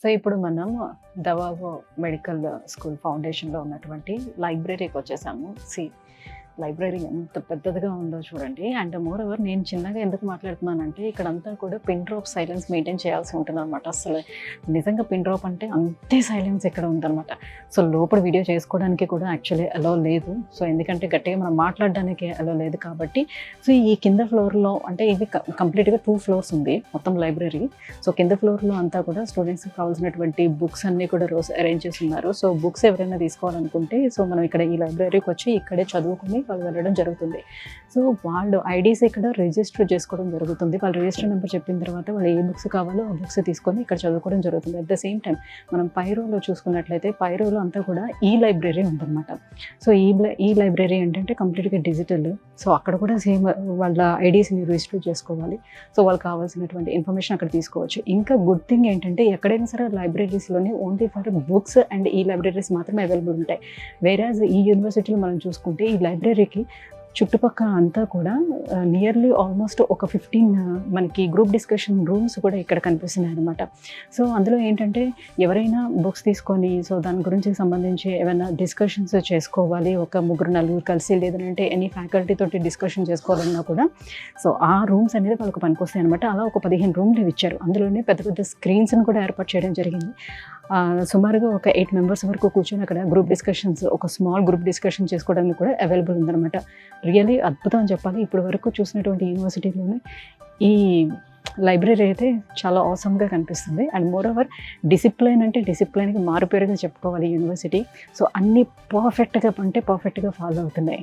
So ఇప్పుడు మనం దవాబో medical school ఫౌండేషన్లో ఉన్నటువంటి లైబ్రరీకి వచ్చేసాము. లైబ్రరీ ఎంత పెద్దదిగా ఉందో చూడండి. అండ్ మోర్ ఓవర్ నేను చిన్నగా ఎందుకు మాట్లాడుతున్నానంటే ఇక్కడంతా కూడా పిన్ డ్రాప్ సైలెన్స్ మెయింటైన్ చేయాల్సి ఉంటుంది అనమాట. అసలు నిజంగా పిన్ డ్రాప్ అంటే అంతే సైలెన్స్ ఇక్కడ ఉందన్నమాట. సో లోపల వీడియో చేసుకోవడానికి కూడా యాక్చువల్లీ అలో లేదు. సో ఎందుకంటే గట్టిగా మనం మాట్లాడడానికి అలో లేదు కాబట్టి సో ఈ కింద ఫ్లోర్లో అంటే ఇది కంప్లీట్గా 2 ఫ్లోర్స్ ఉంది మొత్తం లైబ్రరీ. సో కింద ఫ్లోర్లో అంతా కూడా స్టూడెంట్స్కి కావాల్సినటువంటి బుక్స్ అన్నీ కూడా రోజు అరేంజ్ చేసి ఉన్నారు. సో బుక్స్ ఎవరైనా తీసుకోవాలనుకుంటే సో మనం ఇక్కడ ఈ లైబ్రరీకి వచ్చి ఇక్కడే చదువుకుని వాళ్ళు వెళ్ళడం జరుగుతుంది. సో వాళ్ళు ఐడీస్ ఇక్కడ రిజిస్టర్ చేసుకోవడం జరుగుతుంది. వాళ్ళు రిజిస్టర్ నెంబర్ చెప్పిన తర్వాత వాళ్ళు ఏ బుక్స్ కావాలో ఆ బుక్స్ తీసుకొని ఇక్కడ చదువుకోవడం జరుగుతుంది. అట్ ద సేమ్ టైం మనం పైరోలో చూసుకున్నట్లయితే పైరోలో అంతా కూడా ఈ లైబ్రరీ ఉందన్నమాట. సో ఈ లైబ్రరీ ఏంటంటే కంప్లీట్గా డిజిటల్. సో అక్కడ కూడా సేమ్ వాళ్ళ ఐడీస్ని రిజిస్టర్ చేసుకోవాలి. సో వాళ్ళకి కావాల్సినటువంటి ఇన్ఫర్మేషన్ అక్కడ తీసుకోవచ్చు. ఇంకా గుడ్ థింగ్ ఏంటంటే ఎక్కడైనా సరే లైబ్రరీస్లోనే ఓన్లీ ఫర్ బుక్స్ అండ్ ఈ లైబ్రరీస్ మాత్రమే అవైలబుల్ ఉంటాయి. వేరేజ్ ఈ యూనివర్సిటీలో మనం చూసుకుంటే ఈ లైబ్రరీకి చుట్టుపక్కల అంతా కూడా నియర్లీ ఆల్మోస్ట్ ఒక 15 మనకి గ్రూప్ డిస్కషన్ రూమ్స్ కూడా ఇక్కడ కనిపిస్తున్నాయి అనమాట. సో అందులో ఏంటంటే ఎవరైనా బుక్స్ తీసుకొని సో దాని గురించి సంబంధించి ఏమైనా డిస్కషన్స్ చేసుకోవాలి, ఒక 3-4 కలిసి లేదంటే ఎనీ ఫ్యాకల్టీ తోటి డిస్కషన్ చేసుకోవాలన్నా కూడా సో ఆ రూమ్స్ అనేది వాళ్ళకి పనికొస్తాయి అనమాట. అలా ఒక 15 రూమ్లు ఇచ్చారు. అందులోనే పెద్ద పెద్ద స్క్రీన్స్ని కూడా ఏర్పాటు చేయడం జరిగింది. సుమారుగా ఒక 8 మెంబర్స్ వరకు కూర్చొని అక్కడ గ్రూప్ డిస్కషన్స్, ఒక స్మాల్ గ్రూప్ డిస్కషన్ చేసుకోవడానికి కూడా అవైలబుల్ ఉందన్నమాట. రియల్లీ అద్భుతం అని చెప్పాలి. ఇప్పటి వరకు చూసినటువంటి యూనివర్సిటీలోనే ఈ లైబ్రరీ అయితే చాలా ఆసమ్గా కనిపిస్తుంది. అండ్ మోర్ ఓవర్ డిసిప్లైన్ అంటే డిసిప్లైన్కి మారుపేరుగా చెప్పుకోవాలి యూనివర్సిటీ. సో అన్నీ పర్ఫెక్ట్గా ఫాలో అవుతున్నాయి.